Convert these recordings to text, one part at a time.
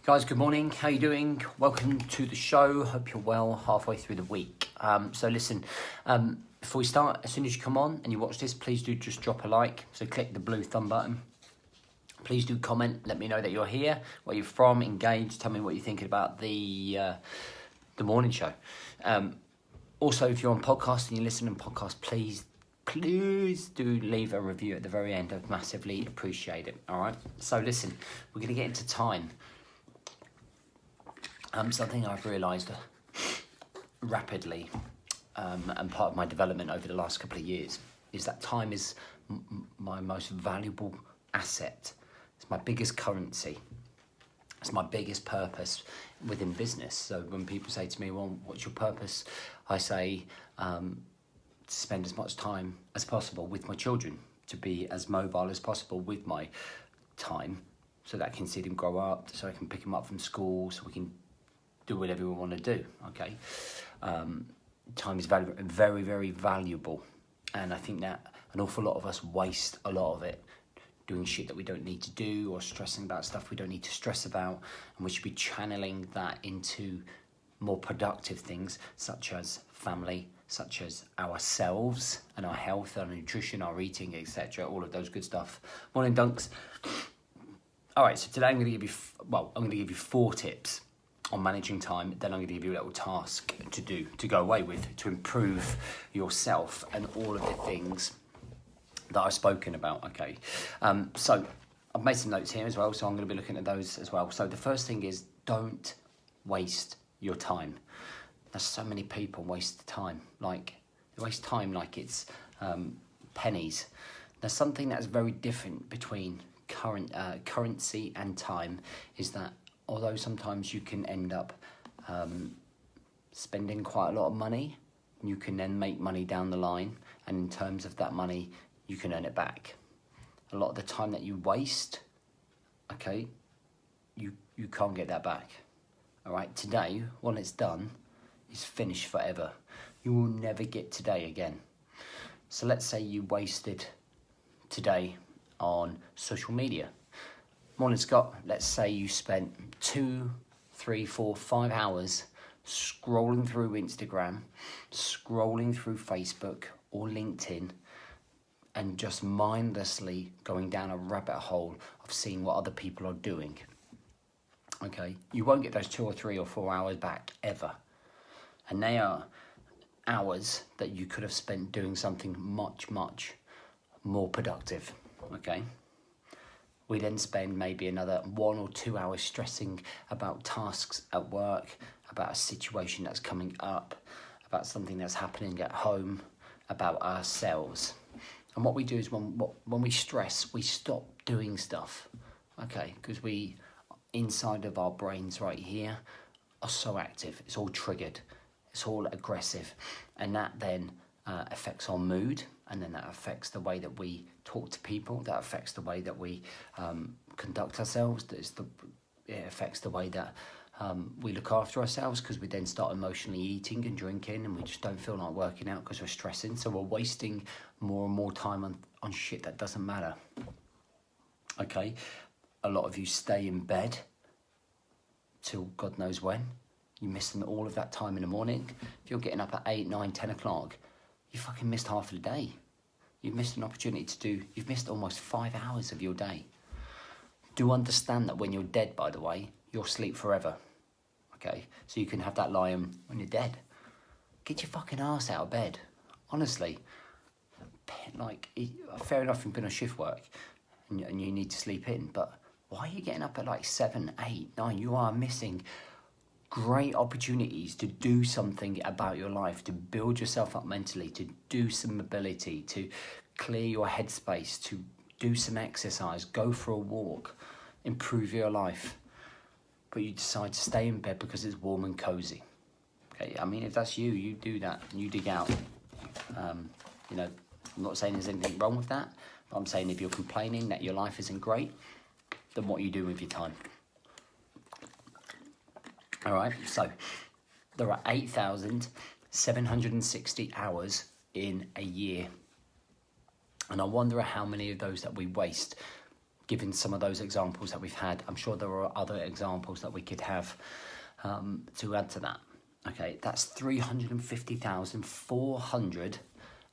Guys, good morning. How you doing? Welcome to the show. Hope you're well halfway through the week. So listen, before we start, as soon as you come on and you watch this, please do just drop a like. So click the blue thumb button. Please do comment. Let me know that you're here, where you're from, engage. Tell me what you're thinking about the morning show. Also, if you're on podcast and you're listening to podcast, please do leave a review at the very end. I'd massively appreciate it. All right. So listen, we're going to get into time. Something I've realised rapidly, and part of my development over the last couple of years, is that time is my most valuable asset. It's my biggest currency. It's my biggest purpose within business. So when people say to me, well, what's your purpose? I say to spend as much time as possible with my children, to be as mobile as possible with my time, so that I can see them grow up, so I can pick them up from school, so we can do whatever we want to do, okay? Time is very, very valuable. And I think that an awful lot of us waste a lot of it doing shit that we don't need to do, or stressing about stuff we don't need to stress about. And we should be channeling that into more productive things, such as family, such as ourselves and our health, our nutrition, our eating, etc. All of those good stuff. Morning, Dunks. All right, so today I'm going to give you 4 tips on managing time. Then I'm going to give you a little task to do, to go away with, to improve yourself and all of the things that I've spoken about, okay? So I've made some notes here as well, so I'm going to be looking at those as well. So the first thing is, don't waste your time. There's so many people waste time, like it's pennies. There's something that's very different between currency and time, is that although sometimes you can end up spending quite a lot of money, you can then make money down the line, and in terms of that money, you can earn it back. A lot of the time that you waste, okay, you can't get that back. All right, today, when it's done, is finished forever. You will never get today again. So let's say you wasted today on social media. Morning, Scott. Let's say you spent 2, 3, 4, 5 hours scrolling through Instagram, scrolling through Facebook or LinkedIn, and just mindlessly going down a rabbit hole of seeing what other people are doing. Okay, you won't get those 2 or 3 or 4 hours back ever. And they are hours that you could have spent doing something much, much more productive. Okay. We then spend maybe another 1 or 2 hours stressing about tasks at work, about a situation that's coming up, about something that's happening at home, about ourselves. And what we do is when we stress, we stop doing stuff, okay? Because we, inside of our brains right here, are so active. It's all triggered. It's all aggressive. And that then affects our mood. And then that affects the way that we talk to people. That affects the way that we conduct ourselves. It affects the way that we look after ourselves, because we then start emotionally eating and drinking, and we just don't feel like working out because we're stressing. So we're wasting more and more time on shit that doesn't matter. Okay, a lot of you stay in bed till God knows when. You miss all of that time in the morning. If you're getting up at 8, 9, 10 o'clock, you fucking missed half of the day. You've missed an opportunity you've missed almost 5 hours of your day. Do understand that when you're dead, by the way, you'll sleep forever. Okay? So you can have that lie when you're dead. Get your fucking ass out of bed. Honestly. Like, fair enough, you've been on shift work and you need to sleep in, but why are you getting up at like 7, 8, 9? You are missing great opportunities to do something about your life, to build yourself up mentally, to do some mobility, to clear your headspace, to do some exercise, go for a walk, improve your life. But you decide to stay in bed because it's warm and cozy. Okay, I mean, if that's you, you do that, you dig out. I'm not saying there's anything wrong with that, but I'm saying if you're complaining that your life isn't great, then what you do with your time. All right, so there are 8,760 hours in a year. And I wonder how many of those that we waste given some of those examples that we've had. I'm sure there are other examples that we could have to add to that. Okay, that's 350,400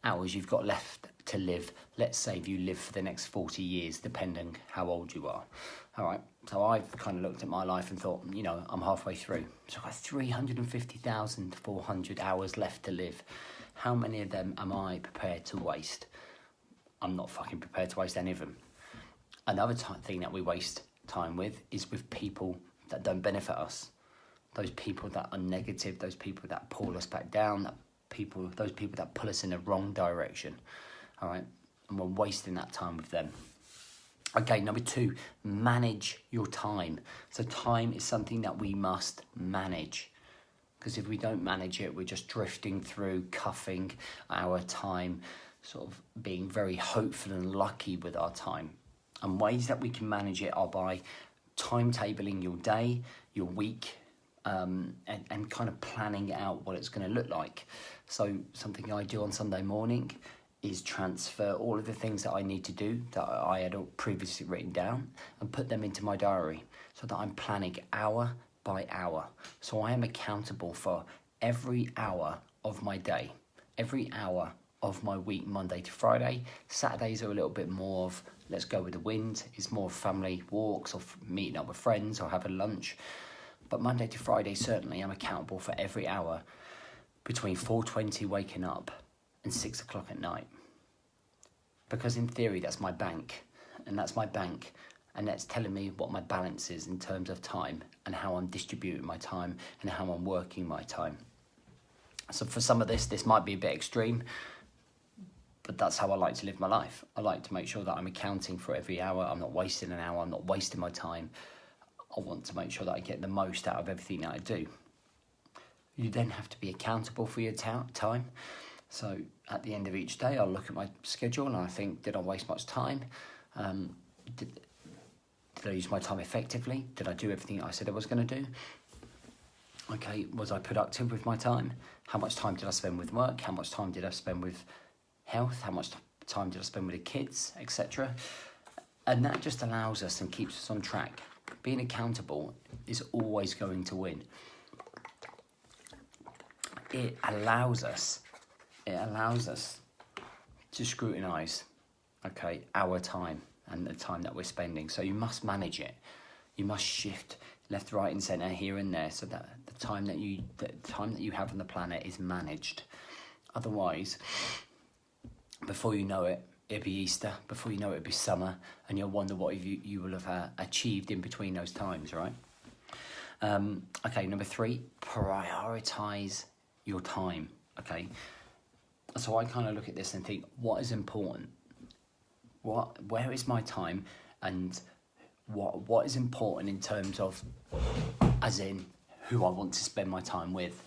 hours you've got left to live. Let's say if you live for the next 40 years, depending how old you are. All right, so I've kind of looked at my life and thought, you know, I'm halfway through. So I've got 350,400 hours left to live. How many of them am I prepared to waste? I'm not fucking prepared to waste any of them. Another thing that we waste time with is with people that don't benefit us. Those people that are negative, those people that pull us back down, those people that pull us in the wrong direction. All right, and we're wasting that time with them. Okay, number 2, manage your time. So time is something that we must manage, because if we don't manage it, we're just drifting through, cuffing our time, sort of being very hopeful and lucky with our time. And ways that we can manage it are by timetabling your day, your week, and kind of planning out what it's going to look like. So something I do on Sunday morning is transfer all of the things that I need to do that I had previously written down and put them into my diary, so that I'm planning hour by hour. So I am accountable for every hour of my day, every hour of my week, Monday to Friday. Saturdays are a little bit more of let's go with the wind. It's more family walks or meeting up with friends or having lunch. But Monday to Friday, certainly I'm accountable for every hour between 4:20 waking up and 6 o'clock at night. Because in theory, that's my bank. And that's my bank. And that's telling me what my balance is in terms of time and how I'm distributing my time and how I'm working my time. So for some of this might be a bit extreme, but that's how I like to live my life. I like to make sure that I'm accounting for every hour. I'm not wasting an hour. I'm not wasting my time. I want to make sure that I get the most out of everything that I do. You then have to be accountable for your time. So at the end of each day, I'll look at my schedule and I think, did I waste much time? Did I use my time effectively? Did I do everything I said I was going to do? Okay, was I productive with my time? How much time did I spend with work? How much time did I spend with health? How much time did I spend with the kids, etc.? And that just allows us and keeps us on track. Being accountable is always going to win. It allows us to scrutinise, okay, our time and the time that we're spending. So you must manage it. You must shift left, right, and centre, here and there, so that the time that you have on the planet is managed. Otherwise, before you know it, it'll be Easter. Before you know it, it'll be summer, and you'll wonder what you will have achieved in between those times, right? Okay, number 3, prioritise your time. Okay, so I kind of look at this and think, what is important? Where is my time, and what is important in terms of, as in, who I want to spend my time with.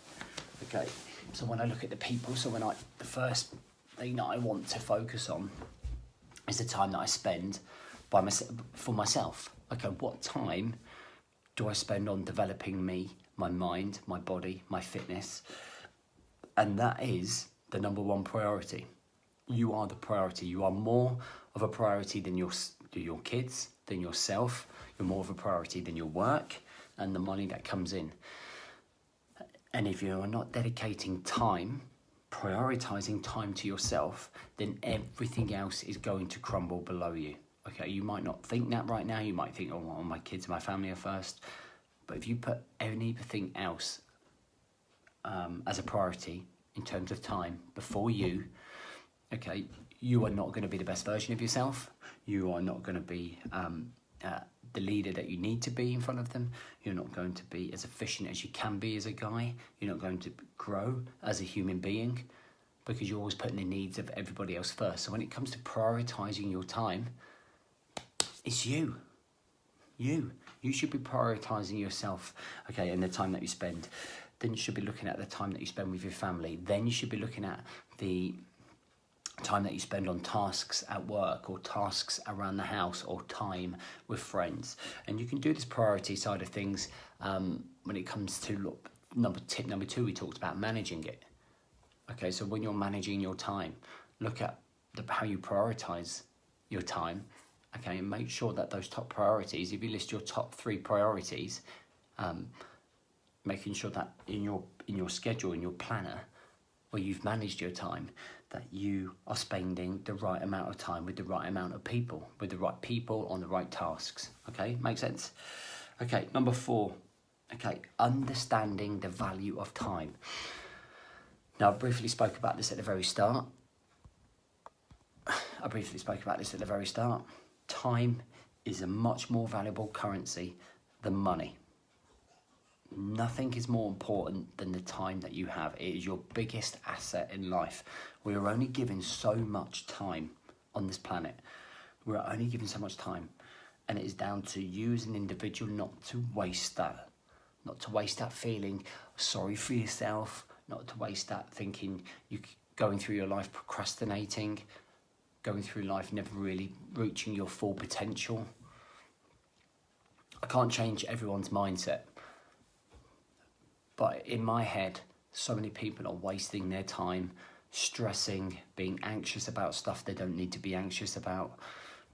Okay, so when I look at the people, the first thing that I want to focus on is the time that I spend for myself. Okay, what time do I spend on developing me, my mind, my body, my fitness? And that is the number 1 priority. You are the priority. You are more of a priority than your kids, than yourself. You're more of a priority than your work and the money that comes in. And if you're not dedicating time, prioritising time to yourself, then everything else is going to crumble below you. Okay, you might not think that right now. You might think, oh, well, my kids, my family are first. But if you put anything else as a priority in terms of time before you, okay, you are not going to be the best version of yourself. You are not going to be the leader that you need to be in front of them. You're not going to be as efficient as you can be as a guy. You're not going to grow as a human being, because you're always putting the needs of everybody else first. So when it comes to prioritising your time, it's you. You should be prioritising yourself, okay, and the time that you spend. Then you should be looking at the time that you spend with your family. Then you should be looking at the time that you spend on tasks at work or tasks around the house or time with friends. And you can do this priority side of things when it comes to tip number 2, we talked about managing it. Okay, so when you're managing your time, look at how you prioritise your time okay, and make sure that those top priorities, if you list your top 3 priorities, making sure that in your schedule, in your planner, where you've managed your time, that you are spending the right amount of time with the right amount of people, with the right people on the right tasks. Okay, makes sense? Okay, number 4. Okay, understanding the value of time. Now, I briefly spoke about this at the very start. Time is a much more valuable currency than money. Nothing is more important than the time that you have. It is your biggest asset in life. We are only given so much time on this planet. We're only given so much time. And it is down to you as an individual not to waste that. Not to waste that feeling sorry for yourself. Not to waste that thinking you going through your life procrastinating. Going through life never really reaching your full potential. I can't change everyone's mindset. But in my head, so many people are wasting their time, stressing, being anxious about stuff they don't need to be anxious about,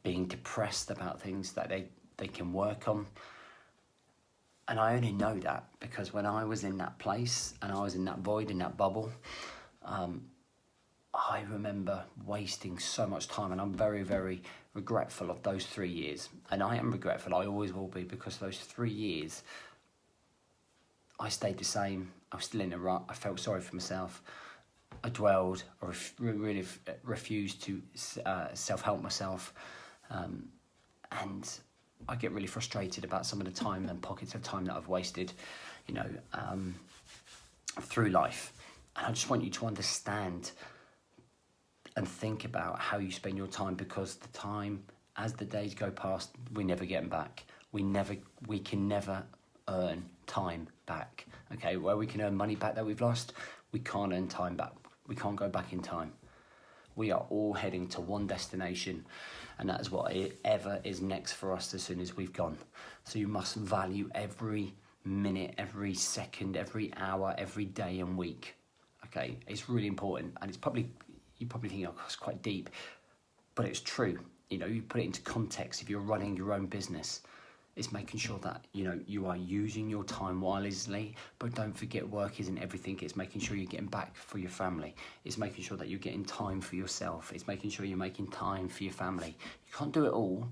being depressed about things that they can work on. And I only know that because when I was in that place and I was in that void, in that bubble, I remember wasting so much time, and I'm very, very regretful of those 3 years. And I am regretful, I always will be, because those 3 years, I stayed the same. I was still in a rut. I felt sorry for myself. I dwelled. I really refused to self-help myself. And I get really frustrated about some of the time and pockets of time that I've wasted, through life. And I just want you to understand and think about how you spend your time, because the time, as the days go past, we never get them back. We can never earn time back. Okay, where we can earn money back that we've lost, we can't earn time back. We can't go back in time. We are all heading to one destination, and that is whatever is next for us as soon as we've gone. So you must value every minute, every second, every hour, every day and week. Okay, it's really important, and you probably think, oh, it's quite deep, but it's true. You put it into context. If you're running your own business, it's making sure that you are using your time wisely, but don't forget work isn't everything. It's making sure you're getting back for your family. It's making sure that you're getting time for yourself. It's making sure you're making time for your family. You can't do it all,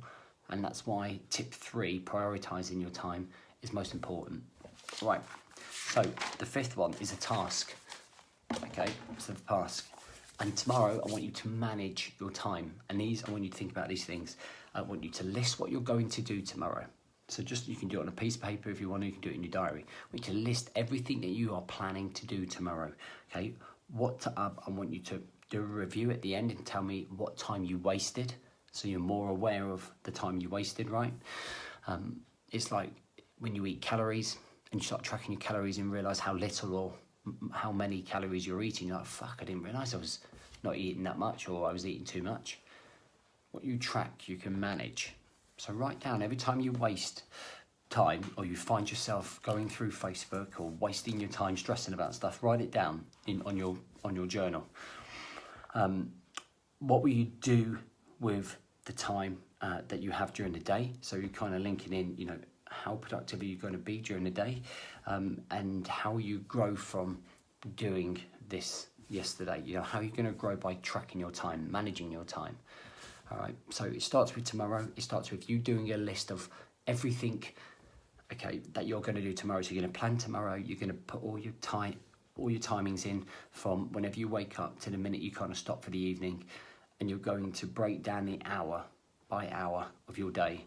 and that's why tip 3, prioritizing your time, is most important. Right, so the 5th one is a task. Okay, so the task. And tomorrow, I want you to manage your time. And I want you to think about these things. I want you to list what you're going to do tomorrow. So you can do it on a piece of paper if you want to, you can do it in your diary. We can list everything that you are planning to do tomorrow. Okay, I want you to do a review at the end and tell me what time you wasted, so you're more aware of the time you wasted, right? It's like when you eat calories and you start tracking your calories and realise how little or how many calories you're eating. You're like, fuck, I didn't realise I was not eating that much, or I was eating too much. What you track, you can manage. So write down every time you waste time, or you find yourself going through Facebook or wasting your time stressing about stuff, write it down on your journal. What will you do with the time that you have during the day? So you're kind of linking in, how productive are you going to be during the day, and how you grow from doing this yesterday. How are you going to grow by tracking your time, managing your time. All right, so it starts with tomorrow. It starts with you doing a list of everything, okay, that you're going to do tomorrow. So you're going to plan tomorrow. You're going to put all your timings in from whenever you wake up to the minute you kind of stop for the evening, and you're going to break down the hour by hour of your day,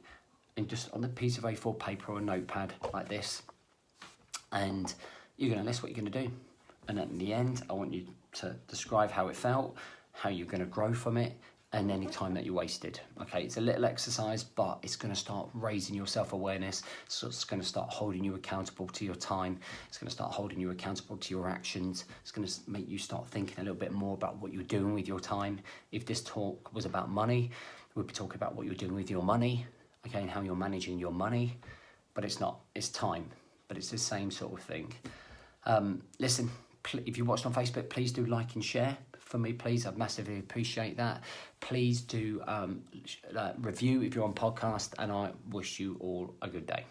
and just on a piece of A4 paper or a notepad like this, and you're going to list what you're going to do. And at the end, I want you to describe how it felt, how you're going to grow from it, and any time that you wasted. Okay, it's a little exercise, but it's going to start raising your self-awareness. So it's going to start holding you accountable to your time. It's going to start holding you accountable to your actions. It's going to make you start thinking a little bit more about what you're doing with your time. If this talk was about money, we'd be talking about what you're doing with your money, okay, and how you're managing your money. But it's not, it's time, but it's the same sort of thing. Listen, if you watched on Facebook, please do like and share. for me, please. I'd massively appreciate that. Please do review if you're on podcast, and I wish you all a good day.